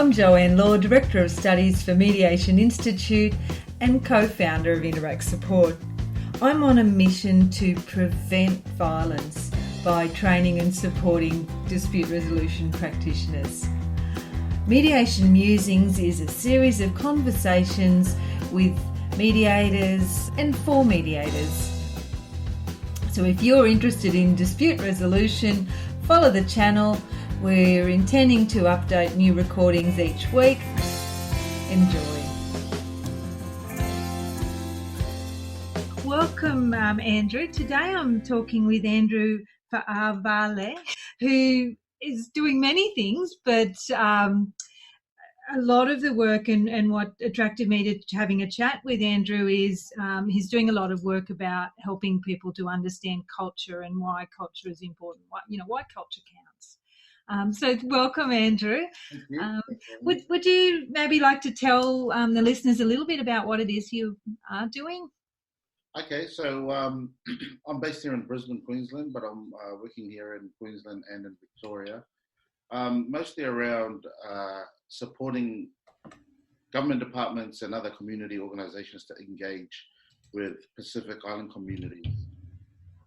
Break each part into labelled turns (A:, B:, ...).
A: I'm Joanne Law, Director of Studies for Mediation Institute and co-founder of Interact Support. I'm on a mission to prevent violence by training and supporting dispute resolution practitioners. Mediation Musings is a series of conversations with mediators and for mediators. So if you're interested in dispute resolution, follow the channel. We're intending to update new recordings each week. Enjoy. Welcome, Andrew. Today I'm talking with Andrew Fa'avale, who is doing many things, but a lot of the work and what attracted me to having a chat with Andrew is he's doing a lot of work about helping people to understand culture and why culture is important, why culture counts. So welcome, Andrew.
B: Thank you.
A: Would you maybe like to tell the listeners a little bit about what it is you are doing?
B: Okay, so I'm based here in Brisbane, Queensland, but I'm working here in Queensland and in Victoria, mostly around supporting government departments and other community organisations to engage with Pacific Island communities.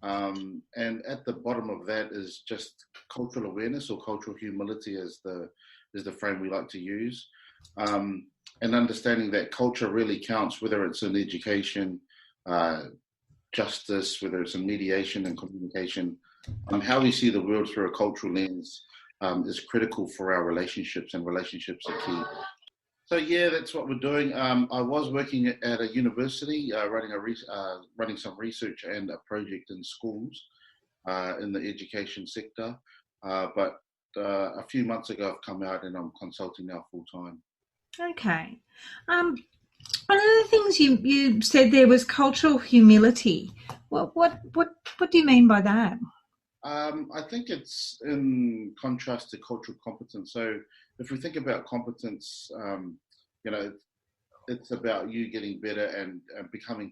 B: And at the bottom of that is just cultural awareness or cultural humility is the frame we like to use, and understanding that culture really counts, whether it's in education, justice, whether it's in mediation and communication. How we see the world through a cultural lens is critical for our relationships, and relationships are key. So yeah, that's what we're doing. I was working at a university, running some research and a project in schools in the education sector. But a few months ago, I've come out and I'm consulting now full time.
A: Okay. One of the things you said there was cultural humility. What do you mean by that?
B: I think it's in contrast to cultural competence. So if we think about competence, it's about you getting better and becoming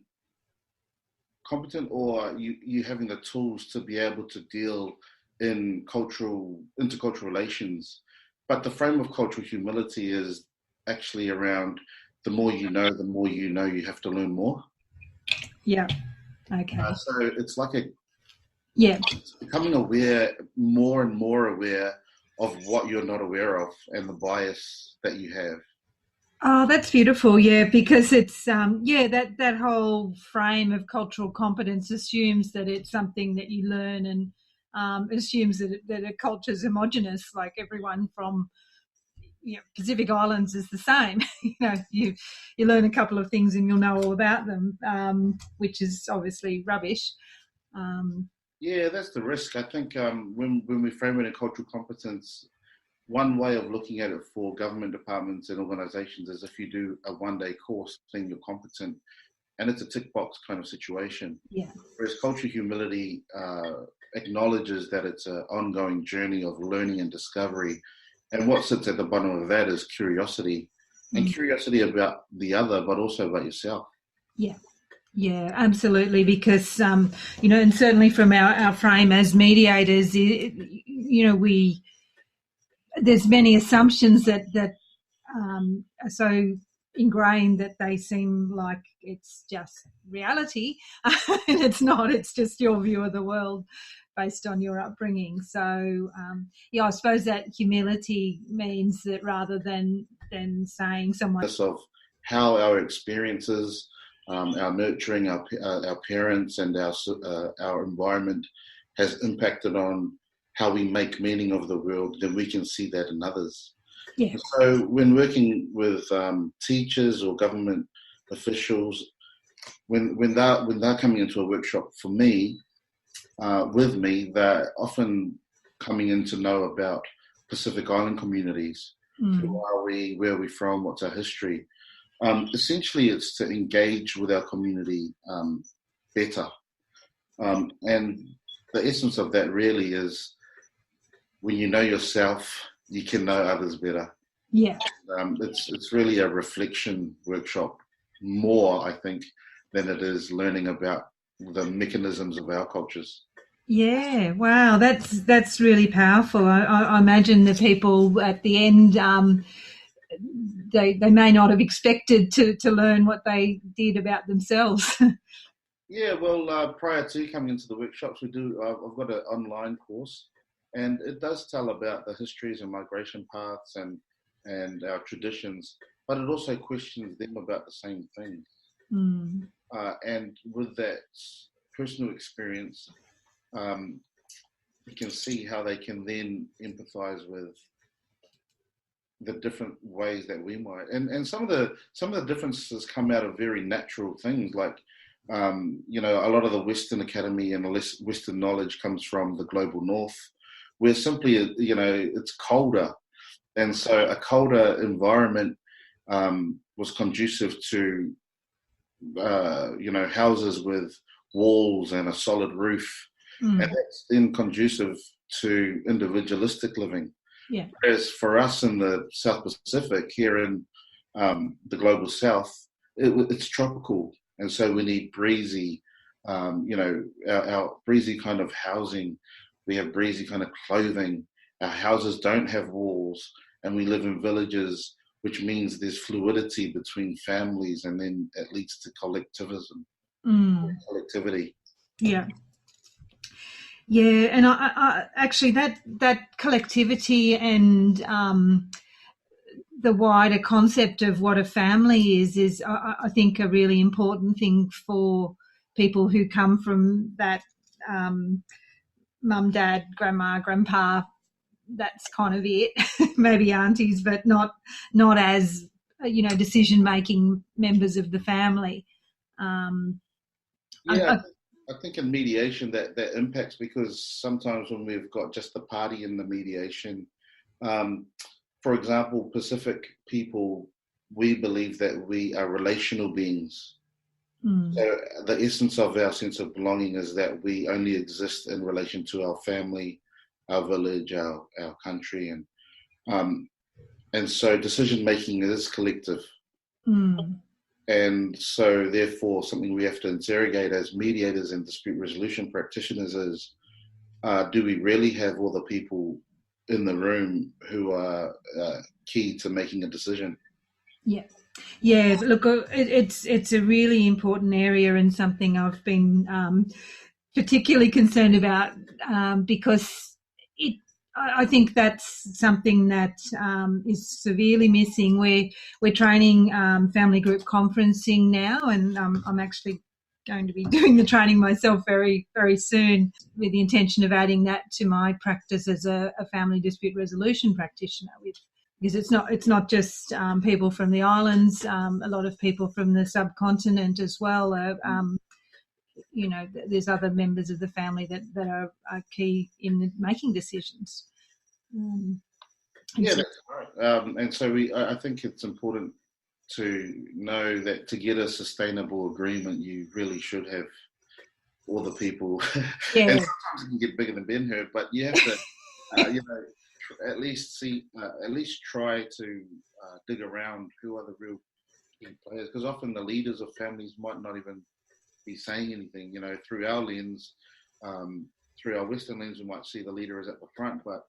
B: competent, or you having the tools to be able to deal in intercultural relations. But the frame of cultural humility is actually around the more you know you have to learn more.
A: Yeah. Okay.
B: So it's like
A: it's
B: becoming more and more aware of what you're not aware of and the bias that you have.
A: Oh, that's beautiful. Yeah, because it's that whole frame of cultural competence assumes that it's something that you learn, and assumes that a culture is homogenous, like everyone from Pacific Islands is the same. You learn a couple of things and you'll know all about them, which is obviously rubbish.
B: Yeah, that's the risk. I think when we frame it in cultural competence, one way of looking at it for government departments and organisations is if you do a one-day course, then you're competent, and it's a tick box kind of situation.
A: Yeah.
B: Whereas cultural humility acknowledges that it's an ongoing journey of learning and discovery, and what sits at the bottom of that is curiosity, and curiosity about the other, but also about yourself. Yeah.
A: Yeah, absolutely. Because, and certainly from our frame as mediators, there's many assumptions that are so ingrained that they seem like it's just reality. And it's not. It's just your view of the world based on your upbringing. So, I suppose that humility means that rather than saying someone...
B: of how our experiences, our nurturing, our parents and our environment has impacted on how we make meaning of the world, then we can see that in others.
A: Yeah.
B: So when working with teachers or government officials, when they're coming into a workshop for me, with me, they're often coming in to know about Pacific Island communities. Who are we? Where are we from? What's our history? Essentially, it's to engage with our community better. And the essence of that really is when you know yourself, you can know others better.
A: Yeah.
B: It's really a reflection workshop more, I think, than it is learning about the mechanisms of our cultures.
A: Yeah, wow, that's really powerful. I imagine the people at the end they may not have expected to learn what they did about themselves.
B: Yeah, well, prior to coming into the workshops, we do. I've got an online course, and it does tell about the histories and migration paths and our traditions, but it also questions them about the same things.
A: Mm.
B: And with that personal experience, you can see how they can then empathise with the different ways that we might, and some of the differences come out of very natural things, like a lot of the Western Academy and the Western knowledge comes from the global North, where simply it's colder, and so a colder environment was conducive to houses with walls and a solid roof, and that's then conducive to individualistic living.
A: Yeah.
B: Whereas for us in the South Pacific, here in the global South, it's tropical, and so we need breezy, our breezy kind of housing. We have breezy kind of clothing. Our houses don't have walls, and we live in villages, which means there's fluidity between families, and then it leads to collectivism, collectivity.
A: Yeah. Yeah, and I actually that collectivity and the wider concept of what a family is I think a really important thing for people who come from that mum, dad, grandma, grandpa. That's kind of it. Maybe aunties, but not as decision-making members of the family.
B: I think in mediation that impacts, because sometimes when we've got just the party in the mediation, for example, Pacific people, we believe that we are relational beings. So the essence of our sense of belonging is that we only exist in relation to our family, our village, our country, and so decision making is collective. And so, therefore, something we have to interrogate as mediators and dispute resolution practitioners is, do we really have all the people in the room who are key to making a decision?
A: Yeah. Look, it's a really important area, and something I've been particularly concerned about because I think that's something that is severely missing. We're training family group conferencing now, and I'm actually going to be doing the training myself very, very soon, with the intention of adding that to my practice as a family dispute resolution practitioner. Because it's not just people from the islands, a lot of people from the subcontinent as well. There's other members of the family that are key in making decisions.
B: That's right. And so I think it's important to know that to get a sustainable agreement, you really should have all the people.
A: Yeah.
B: And sometimes it can get bigger than Ben-Hur, but you have to, at least try to dig around who are the real key players, because often the leaders of families might not even be saying anything. Through our lens, through our Western lens, we might see the leader as at the front, but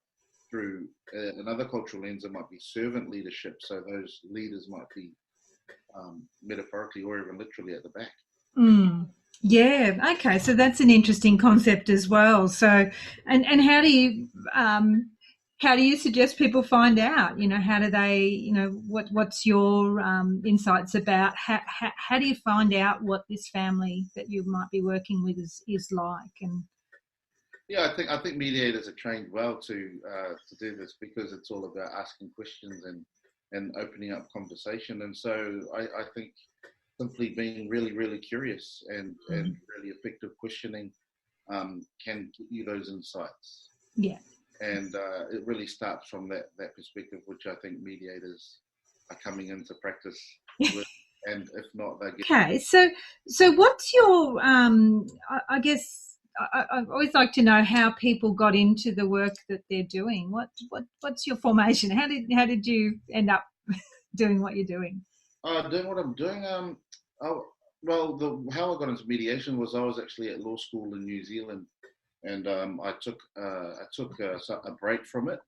B: through another cultural lens, it might be servant leadership. So those leaders might be metaphorically or even literally at the back.
A: Yeah. Okay. So that's an interesting concept as well. So, and how do you suggest people find out? How do they? What's your insights about how do you find out what this family that you might be working with is like? And
B: yeah, I think mediators are trained well to do this, because it's all about asking questions and opening up conversation. And so I think simply being really, really curious and really effective questioning can give you those insights.
A: Yeah.
B: And it really starts from that perspective, which I think mediators are coming into practice with. And if not, they get...
A: Okay, so what's your? I guess I always like to know how people got into the work that they're doing. What's your formation? How did you end up doing what you're doing?
B: Doing what I'm doing. How I got into mediation was I was actually at law school in New Zealand, and I took a break from it,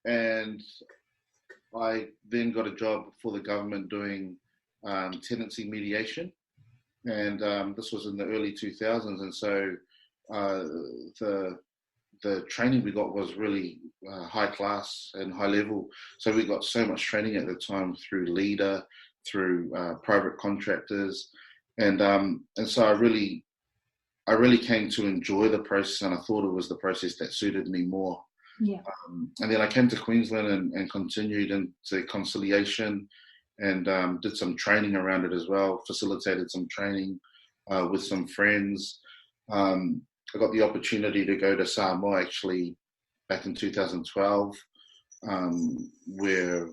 B: and I then got a job for the government doing tenancy mediation, and this was in the early 2000s. And so uh, the training we got was really high class and high level. So we got so much training at the time through Leader, through private contractors, and so I really came to enjoy the process, and I thought it was the process that suited me more.
A: Yeah.
B: And then I came to Queensland and continued into conciliation, and did some training around it as well, facilitated some training with some friends. I got the opportunity to go to Samoa actually back in 2012, where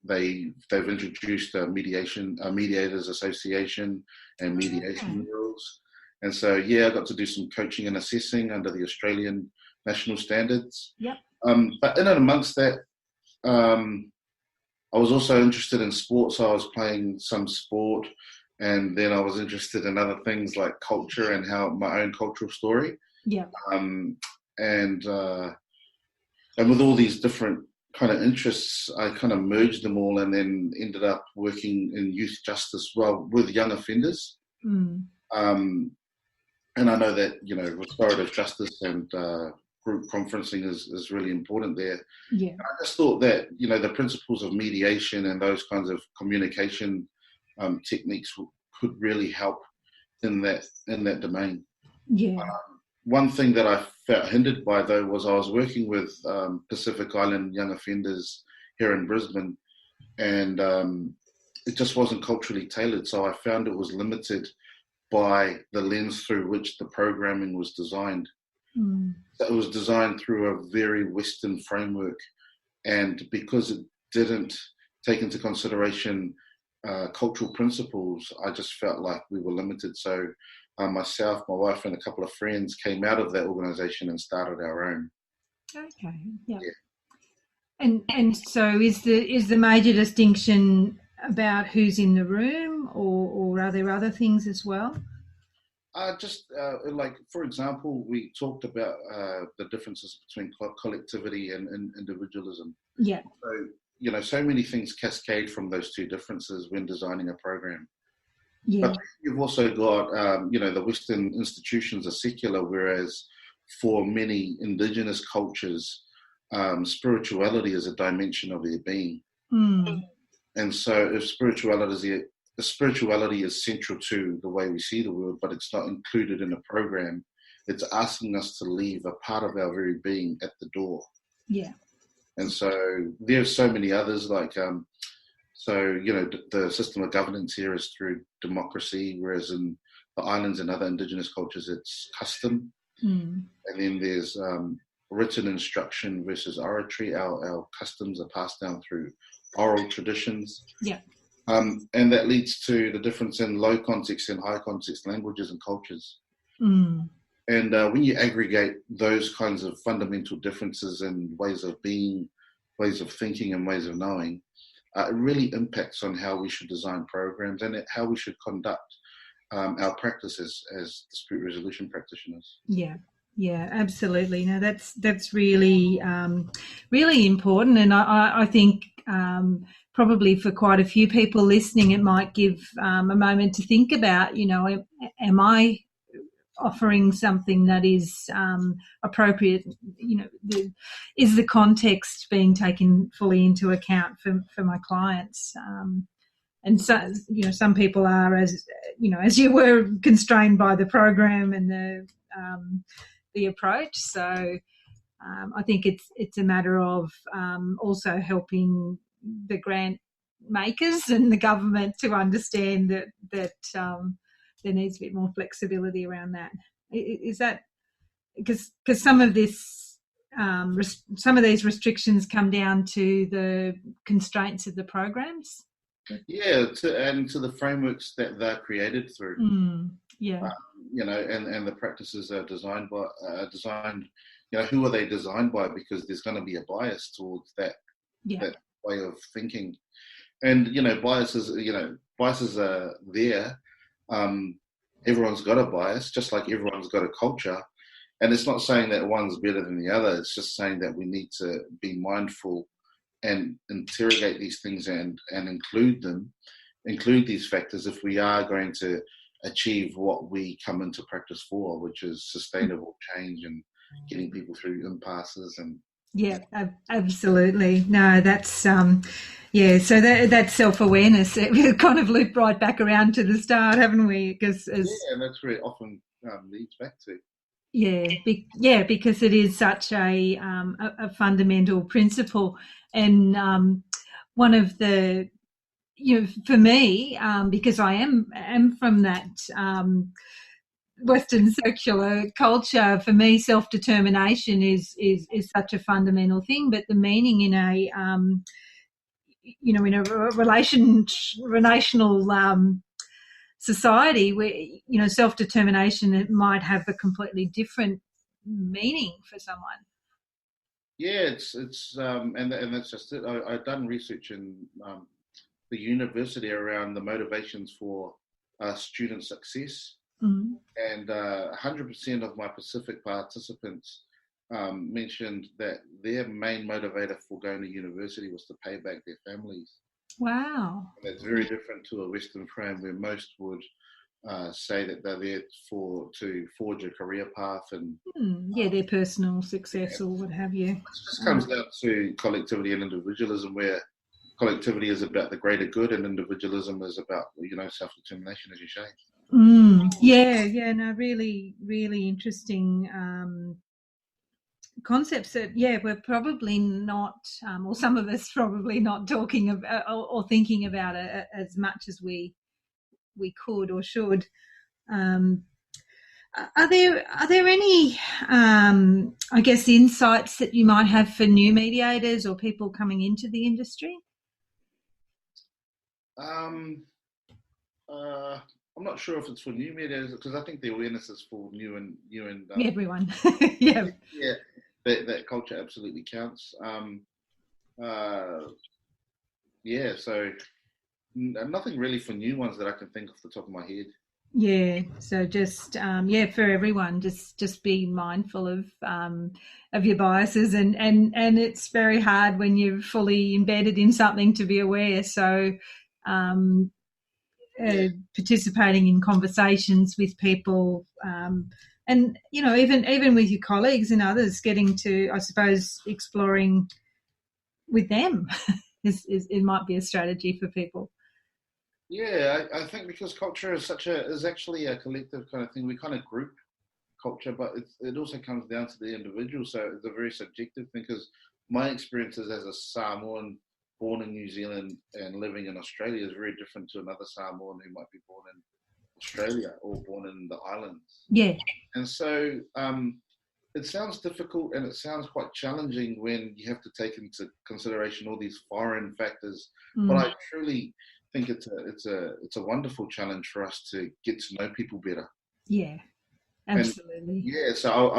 B: they've introduced a mediators association and mediation rules. And so, I got to do some coaching and assessing under the Australian national standards.
A: Yep.
B: But in and amongst that, I was also interested in sports. So I was playing some sport, and then I was interested in other things like culture and how my own cultural story.
A: Yeah.
B: And with all these different kind of interests, I kind of merged them all, and then ended up working in youth justice, with young offenders. And I know that, restorative justice and group conferencing is really important there.
A: Yeah.
B: I just thought that, the principles of mediation and those kinds of communication techniques could really help in that domain.
A: Yeah.
B: One thing that I felt hindered by, though, was I was working with Pacific Island young offenders here in Brisbane, and it just wasn't culturally tailored. So I found it was limited by the lens through which the programming was designed. So it was designed through a very Western framework, and because it didn't take into consideration cultural principles, I just felt like we were limited. So myself, my wife, and a couple of friends came out of that organisation and started our own.
A: Okay. Yep. Yeah. And so is the major distinction about who's in the room, or are there other things as well?
B: Like, for example, we talked about the differences between collectivity and individualism.
A: Yeah.
B: So, so many things cascade from those two differences when designing a program.
A: Yeah.
B: But you've also got, the Western institutions are secular, whereas for many indigenous cultures, spirituality is a dimension of their being. And so if spirituality is central to the way we see the world, but it's not included in a program, it's asking us to leave a part of our very being at the door.
A: Yeah.
B: And so there's so many others, like, the system of governance here is through democracy, whereas in the islands and other indigenous cultures, it's custom. And then there's written instruction versus oratory. Our customs are passed down through oral traditions.
A: Yeah.
B: And that leads to the difference in low context and high context languages and cultures. And when you aggregate those kinds of fundamental differences in ways of being, ways of thinking, and ways of knowing, it really impacts on how we should design programs and how we should conduct our practices as dispute resolution practitioners.
A: Yeah. Yeah, absolutely. No, that's really really important, and I think probably for quite a few people listening, it might give a moment to think about. Am I offering something that is appropriate? Is the context being taken fully into account for my clients? And so, some people are, as you were, constrained by the program and the approach. So I think it's a matter of also helping the grant makers and the government to understand that there needs a bit more flexibility around that. Is that because some of this some of these restrictions come down to the constraints of the programs?
B: Yeah, and to the frameworks that they're created through. And the practices are designed. Who are they designed by? Because there's going to be a bias towards that way of thinking, and biases are there. Everyone's got a bias, just like everyone's got a culture, and it's not saying that one's better than the other. It's just saying that we need to be mindful and interrogate these things and include these factors if we are going to achieve what we come into practice for, which is sustainable change and getting people through impasses. And
A: yeah, absolutely. No, that's yeah. So that self-awareness, we've kind of looped right back around to the start, haven't we? Because
B: and that's where it often leads back to.
A: Yeah, because it is such a fundamental principle, and one of the, for me, because I am from that Western secular culture, for me, self-determination is such a fundamental thing. But the meaning in a in a relational society where self-determination, it might have a completely different meaning for someone.
B: Yeah, it's and that's just it. I've done research in the university around the motivations for student success, and 100% of my Pacific participants mentioned that their main motivator for going to university was to pay back their families.
A: Wow.
B: And that's very different to a Western frame where most would say that they're there to forge a career path and
A: their personal success or what have you.
B: It just comes down to collectivity and individualism, where collectivity is about the greater good and individualism is about self-determination, as you say.
A: No, really, really interesting concepts that, we're probably not, or some of us probably not talking about or thinking about it as much as we could or should. Are there any, I guess, insights that you might have for new mediators or people coming into the industry?
B: I'm not sure if it's for new mediators, because I think the awareness is for new and
A: everyone.
B: Yeah, that culture absolutely counts. So nothing really for new ones that I can think off the top of my head.
A: Yeah, so just for everyone, just be mindful of your biases, and it's very hard when you're fully embedded in something to be aware. So participating in conversations with people, and even with your colleagues and others, getting to, I suppose, exploring with them it might be a strategy for people.
B: Yeah, I think because culture is actually a collective kind of thing. We kind of group culture, but it also comes down to the individual. So it's a very subjective thing, because my experiences as a Samoan born in New Zealand and living in Australia is very different to another Samoan who might be born in Australia or born in the islands.
A: Yeah.
B: And so it sounds difficult and it sounds quite challenging when you have to take into consideration all these foreign factors. But I truly think it's a wonderful challenge for us to get to know people better.
A: Yeah, absolutely.
B: And so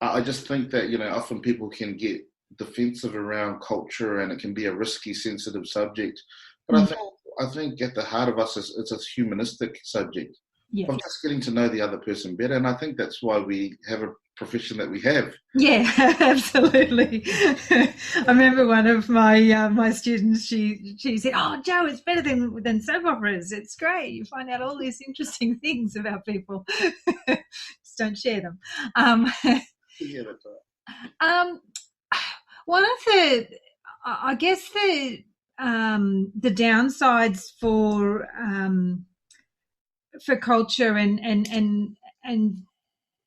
B: I just think that often people can get defensive around culture, and it can be a risky, sensitive subject. But I think at the heart of us it's a humanistic subject of just getting to know the other person better, and I think that's why we have a profession that we have.
A: Yeah, absolutely. I remember one of my my students. She said, "Oh, Joe, it's better than soap operas. It's great. You find out all these interesting things about people. Just don't share them."
B: Yeah, that's right.
A: One of the, I guess the downsides for culture and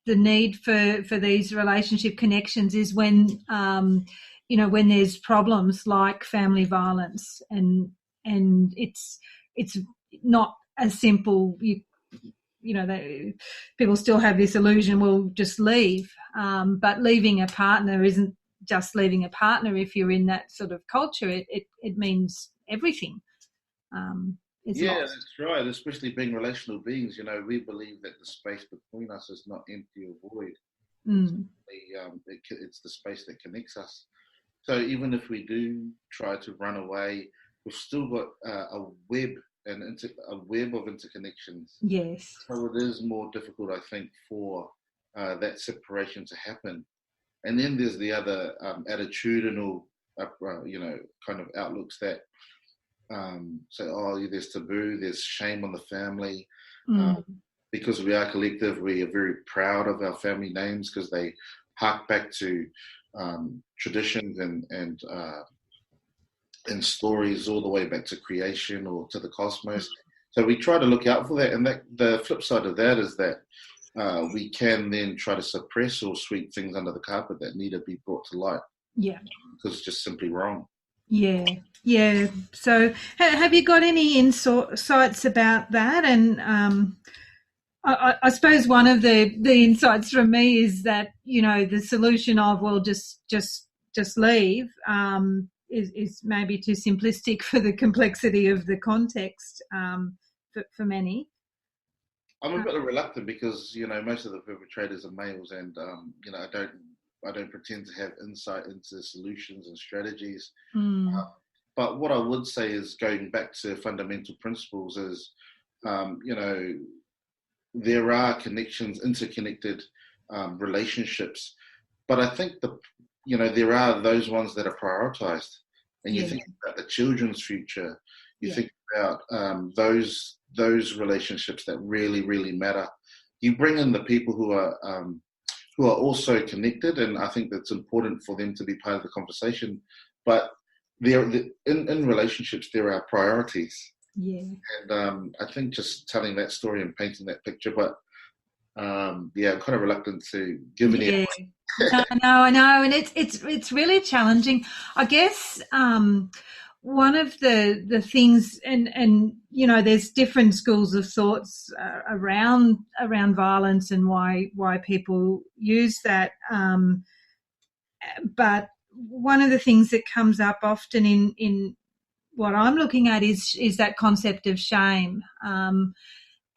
A: the need for these relationship connections is when when there's problems like family violence, and it's not as simple. People still have this illusion, we'll just leave, but leaving a partner isn't just leaving a partner. If you're in that sort of culture, it means everything.
B: That's right. Especially being relational beings, we believe that the space between us is not empty or void. It's the space that connects us. So even if we do try to run away, we've still got a web of interconnections.
A: Yes.
B: So it is more difficult, I think, for that separation to happen. And then there's the other attitudinal, kind of outlooks that say, oh, there's taboo, there's shame on the family. Because we are collective, we are very proud of our family names because they hark back to traditions and stories all the way back to creation or to the cosmos. So we try to look out for that. And that the flip side of that is that we can then try to suppress or sweep things under the carpet that need to be brought to light.
A: Yeah.
B: Because it's just simply wrong.
A: Yeah. Yeah. So have you got any insights about that? And I suppose one of the insights from me is that, the solution of, well, just leave is maybe too simplistic for the complexity of the context for many.
B: I'm a bit reluctant because, most of the perpetrators are males and, I don't pretend to have insight into solutions and strategies. But what I would say is, going back to fundamental principles, is, there are connections, interconnected relationships. But I think there are those ones that are prioritized. And you think about the children's future, you think about those relationships that really, really matter. You bring in the people who are also connected, and I think that's important for them to be part of the conversation. But in relationships, there are priorities.
A: Yeah.
B: And I think just telling that story and painting that picture, but I'm kind of reluctant to give any.
A: No, I know, and it's really challenging. I guess one of the things, and there's different schools of thoughts around violence and why people use that. But one of the things that comes up often in what I'm looking at is that concept of shame,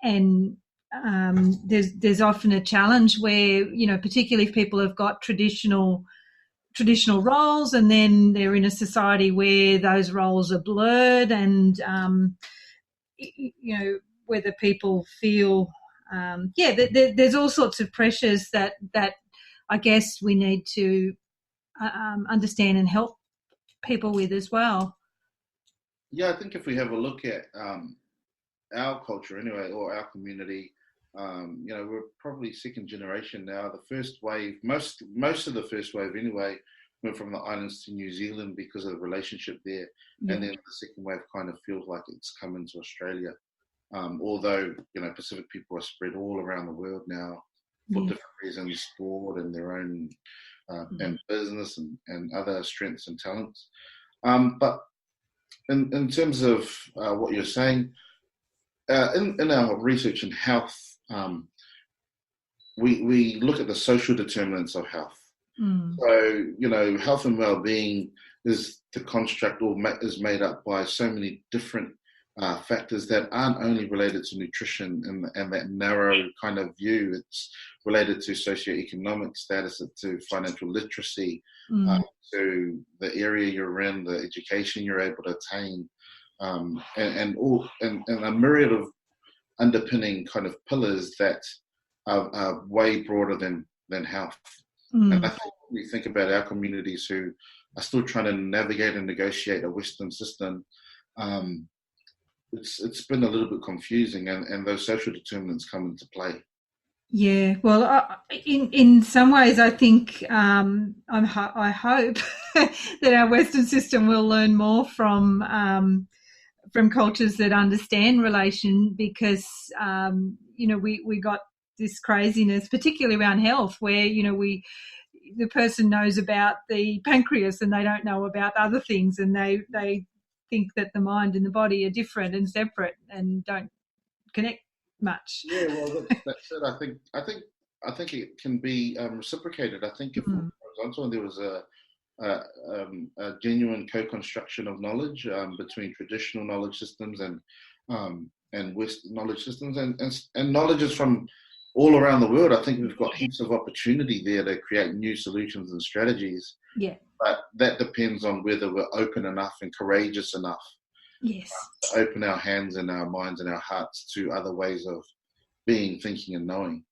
A: and there's often a challenge where, particularly if people have got traditional roles and then they're in a society where those roles are blurred, and whether people feel there's all sorts of pressures that I guess we need to understand and help people with as well.
B: Yeah, I think if we have a look at our culture anyway, or our community, we're probably second generation now. The first wave, most of the first wave anyway, went from the islands to New Zealand because of the relationship there. And then the second wave kind of feels like it's come into Australia. Although, Pacific people are spread all around the world now for different reasons, sport and their own and business and other strengths and talents. But in terms of what you're saying, in our research in health, we look at the social determinants of health. So, health and well-being is the construct, or is made up by so many different factors that aren't only related to nutrition and that narrow kind of view. It's related to socioeconomic status, to financial literacy, to the area you're in, the education you're able to attain, and a myriad of underpinning kind of pillars that are way broader than health. And I think when we think about our communities who are still trying to navigate and negotiate a Western system, it's been a little bit confusing, and those social determinants come into play.
A: Yeah, well, in some ways, I think I hope that our Western system will learn more from cultures that understand relation, because we got this craziness, particularly around health, where the person knows about the pancreas and they don't know about other things, and they think that the mind and the body are different and separate and don't connect much.
B: Yeah, well, that's it. I think it can be reciprocated. I think if, for example, there was a genuine co-construction of knowledge between traditional knowledge systems and Western knowledge systems, and knowledge is from all around the world. I think we've got heaps of opportunity there to create new solutions and strategies.
A: Yeah.
B: But that depends on whether we're open enough and courageous enough.
A: Yes.
B: To open our hands and our minds and our hearts to other ways of being, thinking, and knowing.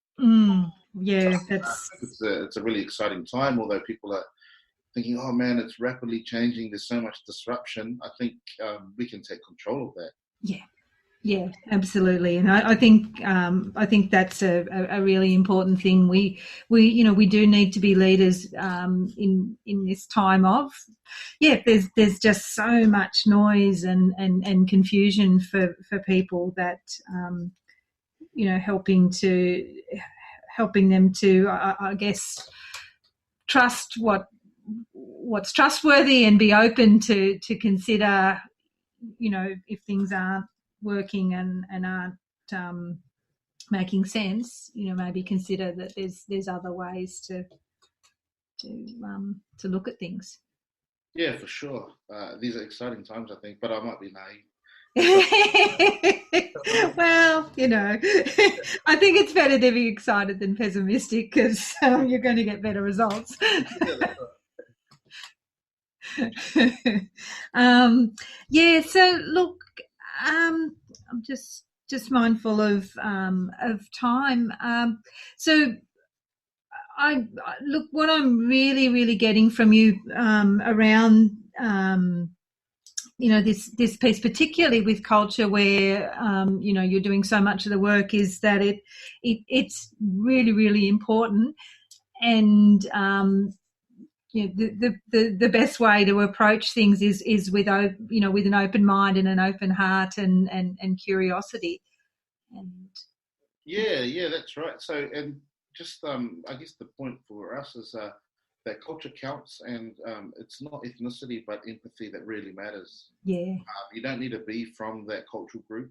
A: Yeah, that's
B: it's a really exciting time. Although people are thinking, "Oh man, it's rapidly changing. There's so much disruption." I think we can take control of that.
A: yeah. Yeah, absolutely, and I think that's a really important thing. We do need to be leaders in this time of There's just so much noise and confusion for people that helping them to I guess trust what's trustworthy and be open to consider if things aren't working and aren't making sense, maybe consider that there's other ways to look at things.
B: Yeah, for sure. These are exciting times, I think, but I might be naive.
A: Well, I think it's better to be excited than pessimistic because you're going to get better results. So look, I'm just mindful of time. So I look, what I'm really getting from you around this piece, particularly with culture, where you're doing so much of the work, is that it's really important, and the best way to approach things is with with an open mind and an open heart and curiosity. And
B: yeah, that's right. So, and just I guess the point for us is that culture counts, and it's not ethnicity but empathy that really matters.
A: Yeah,
B: you don't need to be from that cultural group,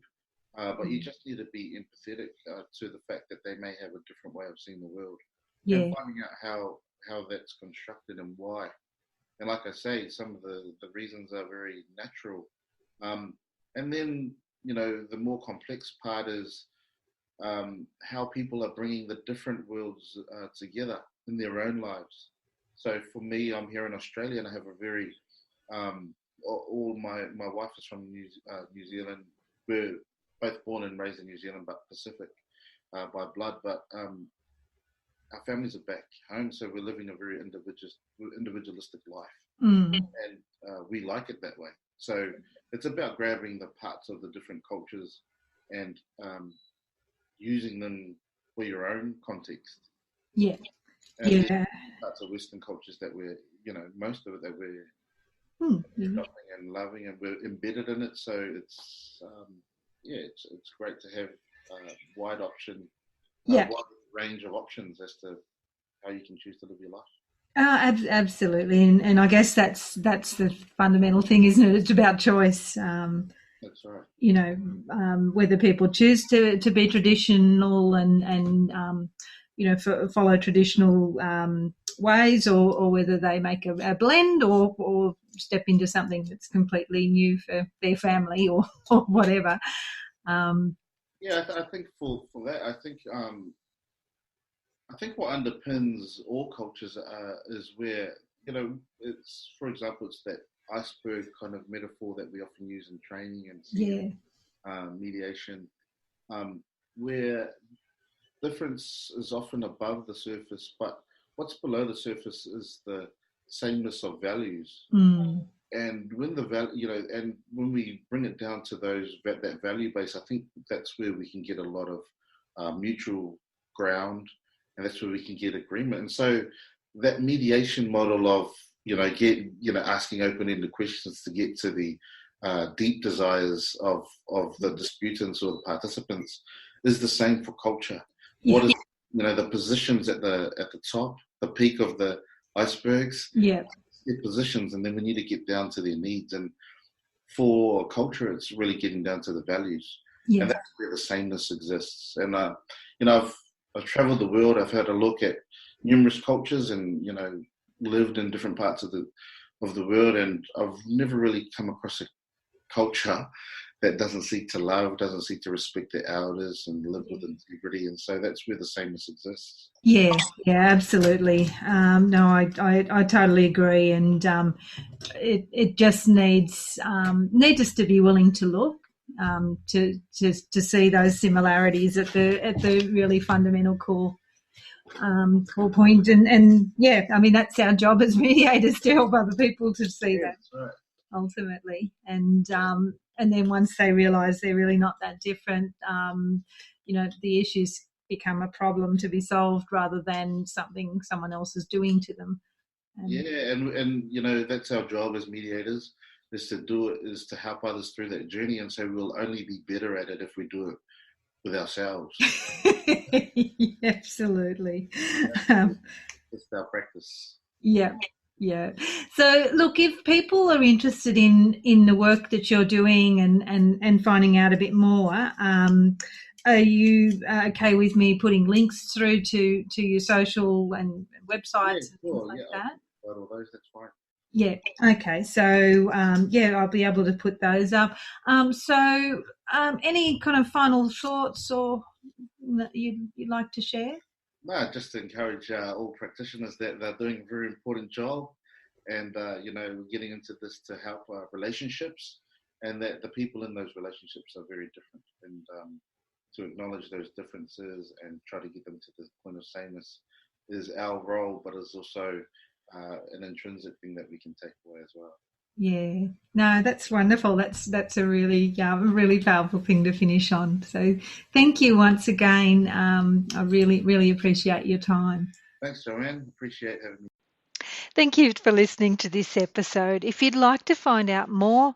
B: but you just need to be empathetic to the fact that they may have a different way of seeing the world, and finding out how that's constructed and why. And like I say, some of the reasons are very natural. And then, the more complex part is how people are bringing the different worlds together in their own lives. So for me, I'm here in Australia and I have a very, all my wife is from New Zealand. We're both born and raised in New Zealand, but Pacific by blood. But our families are back home, so we're living a very individualistic life, and we like it that way. So it's about grabbing the parts of the different cultures and using them for your own context.
A: Yeah,
B: and parts of Western cultures that we're, most of it that we're adopting and loving, and we're embedded in it. So it's it's great to have wide range of options as to how you can choose to live your life.
A: Absolutely, and I guess that's the fundamental thing, isn't it? It's about choice.
B: That's right.
A: Whether people choose to be traditional and follow traditional ways, or whether they make a blend or step into something that's completely new for their family or whatever.
B: I think for that, I think what underpins all cultures is where, it's, for example, it's that iceberg kind of metaphor that we often use in training and mediation, where difference is often above the surface, but what's below the surface is the sameness of values. And when and when we bring it down to that value base, I think that's where we can get a lot of mutual ground, and that's where we can get agreement. And so that mediation model of asking open-ended questions to get to the deep desires of the disputants or the participants is the same for culture. What is the positions at the top, the peak of the icebergs?
A: Yeah.
B: Their positions, and then we need to get down to their needs. And for culture, it's really getting down to the values, and that's where the sameness exists. And I've traveled the world. I've had a look at numerous cultures, and lived in different parts of the world, and I've never really come across a culture that doesn't seek to love, doesn't seek to respect their elders and live with integrity. And so that's where the sameness exists. Yeah,
A: absolutely. No, I totally agree. And it just needs us to be willing to look, to see those similarities at the really fundamental core core point. And yeah, I mean, that's our job as mediators, to help other people to see that
B: Right.
A: ultimately. And then once they realise they're really not that different, the issues become a problem to be solved rather than something someone else is doing to them.
B: And that's our job as mediators, is to help others through that journey, and so we'll only be better at it if we do it with ourselves.
A: Absolutely.
B: It's our practice.
A: Yeah. So look, if people are interested in the work that you're doing and finding out a bit more, are you okay with me putting links through to your social and websites and things like that?
B: All those, that's fine.
A: Yeah. Okay. So I'll be able to put those up. Any kind of final thoughts or that you'd like to share?
B: No, just to encourage all practitioners that they're doing a very important job, and we're getting into this to help relationships, and that the people in those relationships are very different, and to acknowledge those differences and try to get them to the point of sameness is our role, but is also an intrinsic thing that we can take away as well.
A: Yeah, no, that's wonderful. That's a really powerful thing to finish on. So, thank you once again. I really appreciate your time.
B: Thanks, Joanne. Appreciate having me.
A: Thank you for listening to this episode. If you'd like to find out more,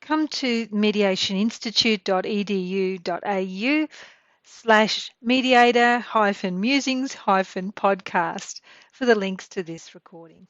A: come to mediationinstitute.edu.au/mediator-musings-podcast for the links to this recording.